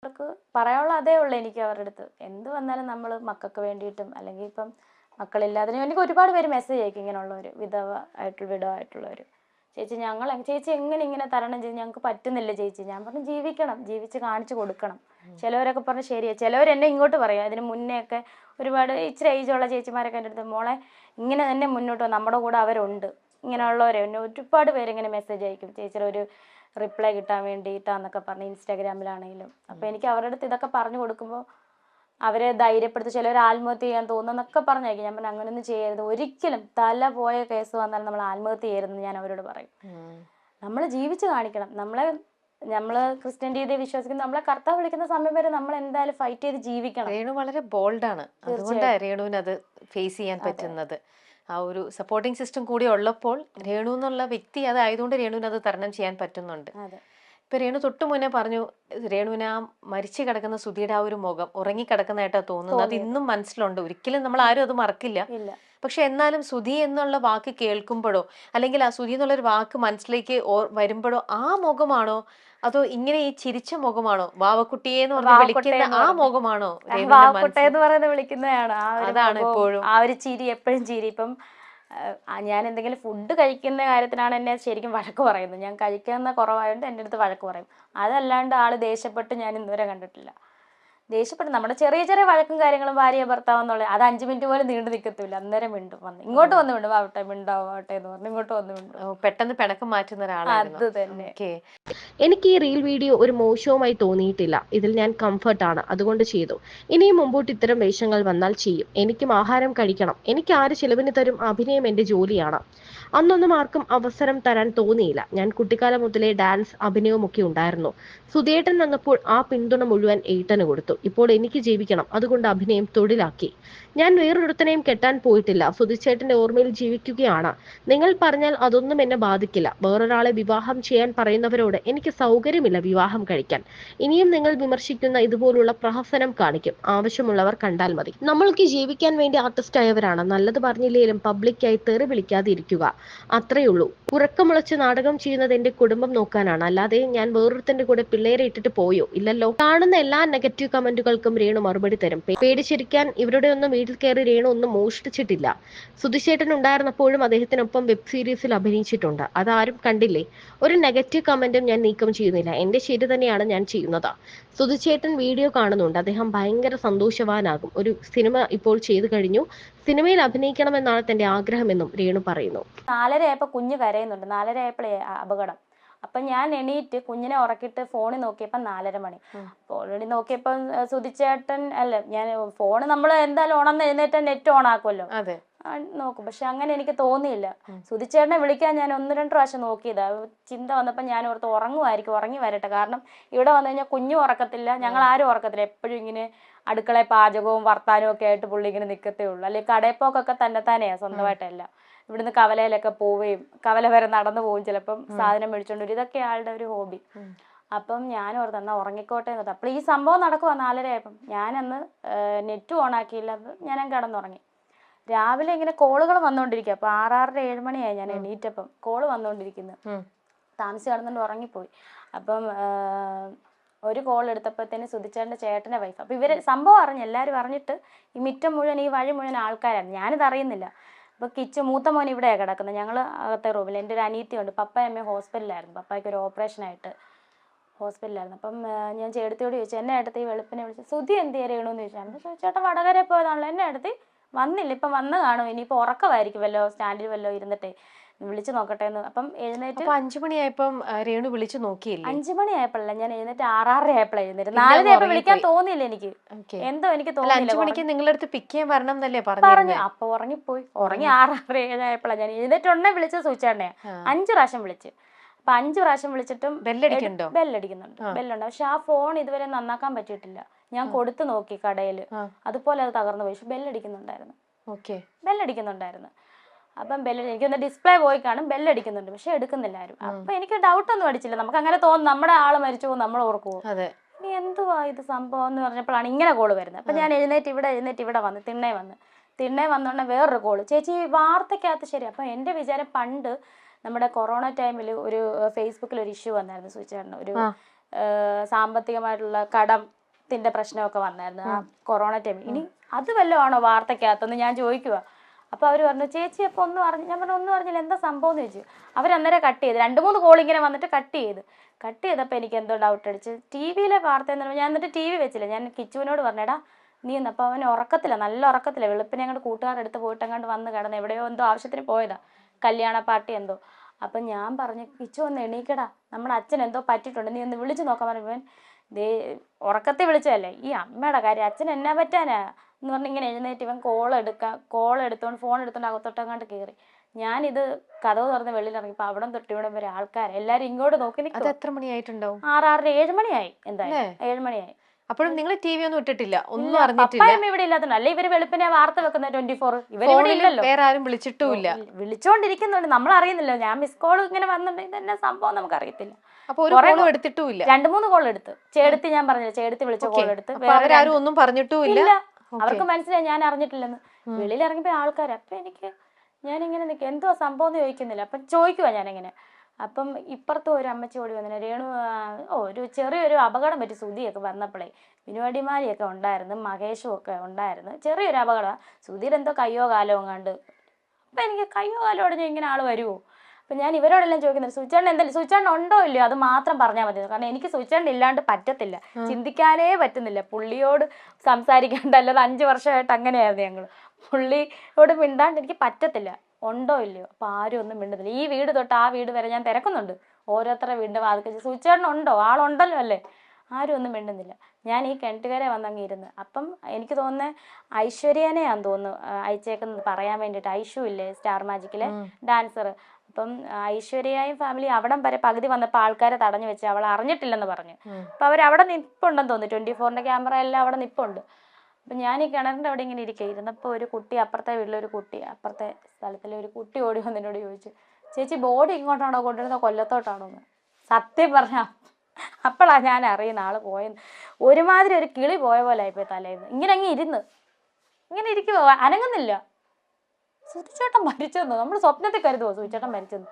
മാതാപിതാക്കൾക്ക് പറയാനുള്ള അതേ ഉള്ളൂ എനിക്ക് അവരുടെ അടുത്ത്. എന്ത് വന്നാലും നമ്മൾ മക്കൾക്ക് വേണ്ടിയിട്ടും അല്ലെങ്കിൽ ഇപ്പം മക്കളില്ലാതിനും എനിക്ക് ഒരുപാട് പേര് മെസ്സേജ് അയക്കും ഇങ്ങനെയുള്ളവർ, വിധവ ആയിട്ടുള്ളവർ. ചേച്ചി എങ്ങനെ ഇങ്ങനെ തരണം ചെയ്ത്, ഞങ്ങൾക്ക് പറ്റുന്നില്ല ചേച്ചി. ഞാൻ പറഞ്ഞു ജീവിക്കണം, ജീവിച്ച് കാണിച്ചു കൊടുക്കണം. ചിലവരൊക്കെ പറഞ്ഞു ശരിയാണ്. ചിലവർ എന്നെ ഇങ്ങോട്ട് പറയും. അതിന് മുന്നേ ഒക്കെ ഒരുപാട് ഇച്ചിരി ഏജുള്ള ചേച്ചിമാരൊക്കെ എൻ്റെ അടുത്ത് മോളെ ഇങ്ങനെ തന്നെ മുന്നോട്ട് നമ്മുടെ കൂടെ അവരുണ്ട്, ഇങ്ങനെയുള്ളവരെ എന്നെ ഒരുപാട് പേര് ഇങ്ങനെ മെസ്സേജ് അയക്കും ചേച്ചിയുടെ ഒരു റിപ്ലൈ കിട്ടാൻ വേണ്ടിയിട്ടാന്നൊക്കെ പറഞ്ഞ് ഇൻസ്റ്റാഗ്രാമിലാണെങ്കിലും. അപ്പോൾ എനിക്ക് അവരുടെ അടുത്ത് ഇതൊക്കെ പറഞ്ഞു കൊടുക്കുമ്പോൾ അവരെ ധൈര്യപ്പെടുത്തി. ചിലർ ആത്മഹത്യ ചെയ്യാൻ തോന്നുന്നൊക്കെ പറഞ്ഞയക്കും. ഞാൻ പറഞ്ഞു അങ്ങനെയൊന്നും ചെയ്യരുത്, ഒരിക്കലും തല പോയ കേസ് വന്നാൽ നമ്മൾ ആത്മഹത്യ ചെയ്യരുതെന്ന് ഞാൻ അവരോട് പറയും. നമ്മൾ ജീവിച്ച് കാണിക്കണം. നമ്മൾ ക്രിസ്ത്യൻ രീതിയെ വിശ്വസിക്കുന്ന നമ്മളെ കർത്താവ് വിളിക്കുന്ന സമയം വരെ നമ്മൾ എന്തായാലും ഫൈറ്റ് ചെയ്ത് ജീവിക്കണം. രേണു വളരെ ബോൾഡാണ്, അതുകൊണ്ടാണ് രേണുവിന് അത് ഫേസ് ചെയ്യാൻ പറ്റുന്നത്. ആ ഒരു സപ്പോർട്ടിങ് സിസ്റ്റം കൂടി ഉള്ളപ്പോൾ രേണു എന്നുള്ള വ്യക്തി അതായതുകൊണ്ട് രേണുവിന് അത് തരണം ചെയ്യാൻ പറ്റുന്നുണ്ട്. ഇപ്പൊ രേണു തൊട്ടു മുന്നേ പറഞ്ഞു രേണുവിന് ആ മരിച്ചു കിടക്കുന്ന സുധിയുടെ ആ ഒരു മുഖം ഉറങ്ങിക്കിടക്കുന്നതായിട്ടാ തോന്നുന്നത്. അത് ഇന്നും മനസ്സിലുണ്ട്, ഒരിക്കലും നമ്മൾ ആരും അത് മറക്കില്ല. പക്ഷെ എന്നാലും സുധി എന്നുള്ള വാക്ക് കേൾക്കുമ്പോഴോ അല്ലെങ്കിൽ ആ സുധി എന്നുള്ളൊരു വാക്ക് മനസ്സിലേക്ക് വരുമ്പോഴോ ആ മുഖമാണോ അതോ ഇങ്ങനെ ഈ ചിരിച്ച മുഖമാണോ, വാവക്കുട്ടിയെന്ന് പറഞ്ഞ് വിളിക്കുന്ന ആ മുഖമാണോ വാവക്കുട്ടയെന്ന് പറയുന്നത് വിളിക്കുന്നതാണ്. അതാണ് ഇപ്പോഴും ആ ഒരു ചിരി, എപ്പോഴും ചിരി. ഇപ്പം ഞാൻ എന്തെങ്കിലും ഫുഡ് കഴിക്കുന്ന കാര്യത്തിനാണ് എന്നെ ശരിക്കും വഴക്ക് പറയുന്നത്. ഞാൻ കഴിക്കുന്ന കുറവായതുകൊണ്ട് എൻ്റെ അടുത്ത് വഴക്ക് പറയും. അതല്ലാണ്ട് ആള് ദേഷ്യപ്പെട്ട് ഞാൻ ഇന്നുവരെ കണ്ടിട്ടില്ല. ദേഷ്യപ്പെട്ട് നമ്മുടെ ചെറിയ ചെറിയ വഴക്കും കാര്യങ്ങളും ഭാര്യ ഭർത്താവ് എന്നുള്ളത് അത് 5 മിനിറ്റ് പോലും നീണ്ടു നിൽക്കത്തില്ല. അന്നേരം മിണ്ടും, വന്ന് ഇങ്ങോട്ട് വന്ന് മിണ്ടും, ആവട്ടെ മിണ്ടാവട്ടെ എന്ന് പറഞ്ഞ് ഇങ്ങോട്ട് വന്ന് മിണ്ടും. പെട്ടെന്ന് പിണക്കം മാറ്റുന്ന ഒരാളായിരുന്നു. അത് തന്നെ. എനിക്ക് ഈ റീൽ വീഡിയോ ഒരു മോശവുമായി തോന്നിയിട്ടില്ല. ഇതിൽ ഞാൻ കംഫർട്ടാണ്, അതുകൊണ്ട് ചെയ്തു. ഇനിയും മുമ്പോട്ട് ഇത്തരം വേഷങ്ങൾ വന്നാൽ ചെയ്യും. എനിക്കും ആഹാരം കഴിക്കണം. എനിക്ക് ആര് ചിലവിന് തരും? അഭിനയം എന്റെ ജോലിയാണ്. അന്നൊന്നും ആർക്കും അവസരം തരാൻ തോന്നിയില്ല. ഞാൻ കുട്ടിക്കാലം മുതലേ ഡാൻസ്, അഭിനയവും ഒക്കെ ഉണ്ടായിരുന്നു. സുധിയേട്ടൻ വന്നപ്പോൾ ആ പിന്തുണ മുഴുവൻ ഏട്ടന് കൊടുത്തു. ഇപ്പോൾ എനിക്ക് ജീവിക്കണം, അതുകൊണ്ട് അഭിനയം തൊഴിലാക്കി. ഞാൻ വേറൊരുത്തനെയും കെട്ടാൻ പോയിട്ടില്ല. സുധിച്ചേട്ടന്റെ ഓർമ്മയിൽ ജീവിക്കുകയാണ്. നിങ്ങൾ പറഞ്ഞാൽ അതൊന്നും എന്നെ ബാധിക്കില്ല. വേറൊരാളെ വിവാഹം ചെയ്യാൻ പറയുന്നവരോട് എനിക്ക് സൗകര്യമില്ല വിവാഹം കഴിക്കാൻ. ഇനിയും നിങ്ങൾ വിമർശിക്കുന്ന ഇതുപോലുള്ള പ്രഹസനം കാണിക്കും. ആവശ്യമുള്ളവർ കണ്ടാൽ മതി. നമ്മൾക്ക് ജീവിക്കാൻ വേണ്ടി ആർട്ടിസ്റ്റ് ആയവരാണ്. നല്ലത് പറഞ്ഞില്ലേലും പബ്ലിക്കായി തെറി വിളിക്കാതെ ഇരിക്കുക, അത്രയുള്ളൂ. ഉറക്കമുളച്ച് നാടകം ചെയ്യുന്നത് എന്റെ കുടുംബം നോക്കാനാണ്, അല്ലാതെ ഞാൻ വേറൊരുത്തന്റെ കൂടെ പിള്ളേരെ ഇട്ടിട്ട് പോയോ? ഇല്ലല്ലോ. കാണുന്ന എല്ലാ നെഗറ്റീവ് കമന്റുകൾക്കും രേണു മറുപടി തരും. പേടിച്ചിരിക്കാൻ ഇവരുടെ ഒന്നും വീട്ടിൽ കയറി രേണു ഒന്നും മോഷ്ടിച്ചിട്ടില്ല. സുധിച്ചേട്ടൻ ഉണ്ടായിരുന്നപ്പോഴും അദ്ദേഹത്തിനൊപ്പം വെബ് സീരീസിൽ അഭിനയിച്ചിട്ടുണ്ട്. അതാരും കണ്ടില്ലേ? ഒരു നെഗറ്റീവ് കമന്റും ഞാൻ നീക്കം ചെയ്യുന്നില്ല. എന്റെ ശരി തന്നെയാണ് ഞാൻ ചെയ്യുന്നത്. സുധിച്ചേട്ടൻ വീഡിയോ കാണുന്നുണ്ട്. അദ്ദേഹം ഭയങ്കര സന്തോഷവാനാകും. ഒരു സിനിമ ഇപ്പോൾ ചെയ്തു കഴിഞ്ഞു. സിനിമയിൽ അഭിനയിക്കണമെന്നാണ് തന്റെ ആഗ്രഹമെന്നും രേണു പറയുന്നു. 4:30 ആയപ്പോൾ കുഞ്ഞ് കരയുന്നുണ്ട്. 4:30 ആയപ്പോഴേ അപകടം. അപ്പം ഞാൻ എണീറ്റ് കുഞ്ഞിനെ ഉറക്കിയിട്ട് ഫോണിൽ നോക്കിയപ്പോൾ 4:30 മണി. അപ്പോൾ ഓൾറെഡി നോക്കിയപ്പം സുധിച്ചേട്ടൻ അല്ല, ഞാൻ ഫോണ് നമ്മൾ എന്തായാലും ഉണർന്ന് എഴുന്നേറ്റ് നെറ്റ് ഓൺ ആക്കുമല്ലോ, നോക്കും. പക്ഷെ അങ്ങനെ എനിക്ക് തോന്നിയില്ല. സുധിച്ചേട്ടനെ വിളിക്കാൻ ഞാൻ 1-2 പ്രാവശ്യം നോക്കിയതാ. ചിന്ത വന്നപ്പോൾ ഞാൻ ഓർത്ത് ഉറങ്ങുമായിരിക്കും, ഉറങ്ങി വരട്ടെ. കാരണം ഇവിടെ വന്നു കഴിഞ്ഞാൽ കുഞ്ഞും ഉറക്കത്തില്ല, ഞങ്ങൾ ആരും ഉറക്കത്തില്ല. എപ്പോഴും ഇങ്ങനെ അടുക്കളയിൽ പാചകവും വർത്താനവും ഒക്കെ ആയിട്ട് പുള്ളി ഇങ്ങനെ നിൽക്കത്തേ ഉള്ളൂ. അല്ലെങ്കിൽ കടയപ്പോക്കൊക്കെ തന്നെത്താനെയാണ്, സ്വന്തമായിട്ടല്ല. ഇവിടുന്ന് കവലയിലൊക്കെ പോവുകയും കവല വരെ നടന്നു പോകും, ചിലപ്പം സാധനം മേടിച്ചോണ്ട് വരും. ഇതൊക്കെ ആളുടെ ഒരു ഹോബി. അപ്പം ഞാൻ ഓർത്ത് എന്നാൽ ഉറങ്ങിക്കോട്ടെ എന്ന്. അപ്പോൾ ഈ സംഭവം നടക്കുവാ 4:30 ആയപ്പം. ഞാനന്ന് നെറ്റ് ഓൺ ആക്കിയില്ല, ഞാൻ കിടന്നുറങ്ങി. രാവിലെ ഇങ്ങനെ കോളുകൾ വന്നുകൊണ്ടിരിക്കുക. അപ്പോൾ 6-6:30-7 മണിയായി ഞാൻ എണീറ്റപ്പം. കോള് വന്നുകൊണ്ടിരിക്കുന്നു. താമസിച്ച് കിടന്നുകൊണ്ട് ഉറങ്ങിപ്പോയി. അപ്പം ഒരു കോൾ എടുത്തപ്പോഴത്തേന് സുധിച്ചേട്ടൻ്റെ ചേട്ടൻ്റെ വൈഫ്. അപ്പോൾ ഇവർ സംഭവം അറിഞ്ഞു, എല്ലാവരും അറിഞ്ഞിട്ട് ഈ മിറ്റം മുഴുവൻ ഈ വഴി മുഴുവൻ ആൾക്കാരാണ്. ഞാനിത് അറിയുന്നില്ല. അപ്പോൾ മൂത്ത മോൻ ഇവിടെയാണ് കിടക്കുന്നത്, ഞങ്ങൾ അകത്തെ റൂമിൽ. എൻ്റെ ഒരു അനിയത്തിയുണ്ട്. പപ്പയും അമ്മയും ഹോസ്പിറ്റലിലായിരുന്നു. പപ്പായ്ക്ക് ഒരു ഓപ്പറേഷനായിട്ട് ഹോസ്പിറ്റലിലായിരുന്നു. അപ്പം ഞാൻ ചേട്ടത്തിയോട് ചോദിച്ചു, എന്നെ അടുത്ത് ഈ വെളുപ്പിനെ വിളിച്ചു സുധി എന്ത് ചെയ്യണമെന്ന് ചോദിച്ചാൽ, അപ്പോൾ ചേട്ടൻ വടകര പോയതാണല്ലോ. എന്നെ അടുത്ത് വന്നില്ല, ഇപ്പം വന്ന് കാണും, ഇനിയിപ്പോൾ ഉറക്കമായിരിക്കുമല്ലോ, സ്റ്റാൻഡിൽ വല്ലോ ഇരുന്നിട്ടേ വിളിച്ചു നോക്കട്ടെ എന്ന്. അപ്പം എഴുന്നേറ്റ് 5 മണിയായപ്പം രേണു വിളിച്ചു നോക്കിയില്ലേ? 5 മണിയായപ്പോഴല്ല, ഞാൻ എഴുന്നേറ്റ് 6-6:30 ആയപ്പോഴാണ് എഴുന്നേറ്റ്. 4:30 ആയപ്പോൾ വിളിക്കാൻ തോന്നിയില്ല എനിക്ക്, എന്തോ എനിക്ക് തോന്നിയില്ല. 5 മണിക്ക് നിങ്ങളുടെ അടുത്ത് പിക്ക് ചെയ്യാൻ വരണം എന്നല്ലേ പറഞ്ഞു. അപ്പൊ ഉറങ്ങിപ്പോയി. ഉറങ്ങി 6-6:30 ആയപ്പോഴാണ് ഞാൻ എഴുന്നേറ്റ് വിളിച്ചത്. സൂചിച്ചേട്ടനെ 5 പ്രാവശ്യം വിളിച്ച്. അപ്പൊ 5 പ്രാവശ്യം വിളിച്ചിട്ടും ബെല്ലടിക്കുന്നുണ്ട്. പക്ഷെ ആ ഫോൺ ഇതുവരെ നന്നാക്കാൻ പറ്റിയിട്ടില്ല. ഞാൻ കൊടുത്തു നോക്കി കടയിൽ, അതുപോലെ അത് തകർന്നു പോയി. പക്ഷെ ബെല്ലടിക്കുന്നുണ്ടായിരുന്നു. അപ്പം എനിക്കൊന്ന് ഡിസ്പ്ലേ പോയി കാണും, ബെല്ലടിക്കുന്നുണ്ട്, പക്ഷെ എടുക്കുന്നില്ല ആരും. അപ്പൊ എനിക്ക് ഡൗട്ടൊന്നും അടിച്ചില്ല. നമുക്ക് അങ്ങനെ തോന്നും, നമ്മുടെ ആള് മരിച്ചു പോകും, നമ്മൾ ഓർക്കുമോ, ഇനി എന്തുവാ ഇത് സംഭവം എന്ന് പറഞ്ഞപ്പോഴാണ് ഇങ്ങനെ കോള് വരുന്നത്. അപ്പൊ ഞാൻ എഴുന്നേറ്റ് ഇവിടെ വന്ന് തിണ്ണേ വന്നോണ്ട് വേറൊരു കോള്, ചേച്ചി വാർത്തക്കകത്ത്. ശരി. അപ്പൊ എന്റെ വിചാരം പണ്ട് നമ്മുടെ കൊറോണ ടൈമിൽ ഒരു ഫേസ്ബുക്കിൽ ഒരു ഇഷ്യൂ വന്നായിരുന്നു സുചേട്ടന്. ഒരു സാമ്പത്തികമായിട്ടുള്ള കടം ത്തിന്റെ പ്രശ്നമൊക്കെ വന്നായിരുന്നു ആ കൊറോണ ടൈം. ഇനി അത് വല്ലതും ആണോ വാർത്തക്കകത്തെന്ന് ഞാൻ ചോദിക്കുക. അപ്പൊ അവര് പറഞ്ഞു ചേച്ചി അപ്പൊ ഒന്നും അറിഞ്ഞു. ഞാൻ പറഞ്ഞു ഒന്നും അറിഞ്ഞില്ല, എന്താ സംഭവം എന്ന് ചോദിച്ചു. അവരന്നേരം കട്ട് ചെയ്ത് 2-3 കോൾ ഇങ്ങനെ വന്നിട്ട് കട്ട് ചെയ്തപ്പോൾ എനിക്ക് എന്തോ ഡൗട്ട് അടിച്ച്. ടി വിയിലെ വാർത്ത എന്ന് പറയുമ്പോൾ ഞാൻ എന്നിട്ട് ടി വി വെച്ചില്ല. ഞാൻ കിച്ചുവിനോട് പറഞ്ഞേടാ നീ ഒന്ന്. അപ്പോൾ അവൻ ഉറക്കത്തില്ല, നല്ല ഉറക്കത്തില്ല. വെളുപ്പിനെ അങ്ങോട്ട് കൂട്ടുകാരുടെ അടുത്ത് പോയിട്ട് അങ്ങോട്ട് വന്ന് കിടന്ന് എവിടെയോ എന്തോ ആവശ്യത്തിന് പോയതാ, കല്യാണ പാർട്ടി എന്തോ. അപ്പം ഞാൻ പറഞ്ഞു കിച്ചു ഒന്ന് എണീക്കടാ, നമ്മുടെ അച്ഛൻ എന്തോ പറ്റിയിട്ടുണ്ട്, നീ ഒന്ന് വിളിച്ച് നോക്കാൻ പറഞ്ഞപ്പോൾ ദേ ഉറക്കത്തെ വിളിച്ചതല്ലേ, ഈ അമ്മയുടെ കാര്യം അച്ഛൻ എന്നാ പറ്റാനാ എന്ന് പറഞ്ഞ് ഇങ്ങനെ എഴുന്നേറ്റ് ഇവൻ കോൾ എടുത്തോണ്ട് ഫോൺ എടുത്തോണ്ട് അകത്തോട്ടങ്ങാണ്ട് കയറി. ഞാനിത് കതവ് തുറന്ന് വെളിയിലിറങ്ങിയപ്പോൾ അവിടെ തൊട്ട് ഇവിടെ വരെ ആൾക്കാർ എല്ലാവരും ഇങ്ങോട്ട് നോക്കി നിൽക്കും. എത്ര മണിയായിട്ടുണ്ടാവും? 6-6:30 7 മണിയായി, എന്തായാലും 7 മണിയായി. അപ്പോഴും നിങ്ങൾ ടി വി ഒന്നും ഇട്ടിട്ടില്ല, ഒന്നും അറിഞ്ഞിട്ടില്ല? ഇവിടെ ഇല്ലാത്തതുകൊണ്ട് അല്ലെ ഇവര് വെളുപ്പിനെ വാർത്ത വെക്കുന്ന 24. ഇവരിവിടെ ഇല്ലല്ലോ, വേറെ ആരും വിളിച്ചിട്ടുമില്ല. വിളിച്ചോണ്ടിരിക്കുന്നുണ്ട്, നമ്മൾ അറിയുന്നില്ല. ഞാൻ മിസ് കോൾ ഇങ്ങനെ വന്നിട്ടുണ്ടെങ്കിൽ തന്നെ സംഭവം നമുക്ക് അറിയത്തില്ല. അപ്പൊ ഒരു കോളും എടുത്തിട്ടുമില്ല? 2-3 കോൾ എടുത്ത്. ചേടത്തി ഞാൻ പറഞ്ഞില്ല, ചേടത്തി വിളിച്ച കോൾ എടുത്ത്. അവരാരും ഒന്നും പറഞ്ഞിട്ടുമില്ല? അവർക്ക് മനസ്സിലായി ഞാൻ അറിഞ്ഞിട്ടില്ലെന്ന്. വെളിയിൽ ഇറങ്ങിയപ്പോ ആൾക്കാർ. അപ്പൊ ഞാനിങ്ങനെ നിൽക്കുക, എന്തോ സംഭവം എന്ന് ചോദിക്കുന്നില്ല. അപ്പം ചോദിക്കുവാ ഞാനിങ്ങനെ. അപ്പം ഇപ്പുറത്തും ഒരു അമ്മച്ചി ഓടി വന്നില്ല, രേണു ഒരു ചെറിയൊരു അപകടം പറ്റി. സുധിയൊക്കെ വന്നപ്പോഴേ ബിനുവടിമാരിയൊക്കെ ഉണ്ടായിരുന്നു, മഹേഷും ഒക്കെ ഉണ്ടായിരുന്നു. ചെറിയൊരു അപകടമാണ്. സുധീർ എന്തോ കയ്യോ കാലോ എങ്ങാണ്ട്. അപ്പം എനിക്ക് കയ്യോ കാലോ ഓടിഞ്ഞ ഇങ്ങനെ ആൾ വരുമോ? അപ്പം ഞാൻ ഇവരോടെല്ലാം ചോദിക്കുന്നത് സുചേട്ടൻ എന്തായാലും സുചേട്ടൻ ഉണ്ടോ ഇല്ലയോ അത് മാത്രം പറഞ്ഞാൽ മതി. കാരണം എനിക്ക് സുചേട്ടൻ ഇല്ലാണ്ട് പറ്റത്തില്ല, ചിന്തിക്കാനേ പറ്റുന്നില്ല. പുള്ളിയോട് സംസാരിക്കാണ്ട്, അല്ലാതെ 5 വർഷമായിട്ട് അങ്ങനെയായിരുന്നു ഞങ്ങൾ. പുള്ളിയോട് മിണ്ടാണ്ട് എനിക്ക് പറ്റത്തില്ല. ഉണ്ടോ ഇല്ലയോ? അപ്പം ആരും ഒന്നും മിണ്ടുന്നില്ല. ഈ വീട് തൊട്ട് ആ വീട് വരെ ഞാൻ തിരക്കുന്നുണ്ട്, ഓരോരുത്തരുടെ വീടിൻ്റെ വാതിൽ സുചേട്ടൻ ഉണ്ടോ, ആളുണ്ടല്ലോ അല്ലേ? ആരും ഒന്നും മിണ്ടുന്നില്ല. ഞാൻ ഈ കിണറ്റുകരെ വന്നങ്ങ് ഇരുന്ന്. അപ്പം എനിക്ക് തോന്നുന്നത് ഐശ്വര്യനെയാന്ന് തോന്നുന്നു അയച്ചേക്കുന്നത് പറയാൻ വേണ്ടിയിട്ട്. ഐഷു ഇല്ലേ സ്റ്റാർ മാജിക്കിലെ ഡാൻസർ. അപ്പം ഐശ്വര്യയും ഫാമിലി അവിടം വരെ പകുതി വന്നപ്പോൾ ആൾക്കാരെ തടഞ്ഞു വെച്ച് അവൾ അറിഞ്ഞിട്ടില്ലെന്ന് പറഞ്ഞു. അപ്പം അവരവിടെ നിൽപ്പുണ്ടെന്ന് തോന്നുന്നു, 24-ന്റെ ക്യാമറ എല്ലാം അവിടെ നിൽപ്പുണ്ട്. അപ്പം ഞാൻ ഈ കിണറിൻ്റെ അവിടെ ഇങ്ങനെ ഇരിക്കുക. ഇരുന്നപ്പോൾ ഒരു കുട്ടി, അപ്പുറത്തെ വീട്ടിലൊരു കുട്ടി, അപ്പുറത്തെ സ്ഥലത്തിലെ ഒരു കുട്ടി ഓടി വന്ന് എന്നോട് ചോദിച്ചു, ചേച്ചി ബോഡി ഇങ്ങോട്ടാണോ കൊണ്ടുവരുന്നത് കൊല്ലത്തോട്ടാണോ എന്ന്? സത്യം പറഞ്ഞാൽ അപ്പോഴാണ് ഞാൻ അറിയുന്ന ആൾ പോയെന്ന്. ഒരുമാതിരി ഒരു കിളി പോയ പോലെ ആയിപ്പോയി തലേന്ന്. ഇങ്ങനെ അങ്ങ് ഇരുന്ന് ഇങ്ങനെ ഇരിക്കുമോ, അനങ്ങുന്നില്ല. സുധിച്ചേട്ടൻ മരിച്ചെന്നോ? നമ്മൾ സ്വപ്നത്തിൽ കരുതുമോ സുധിച്ചേട്ടൻ മരിച്ചെന്ന്?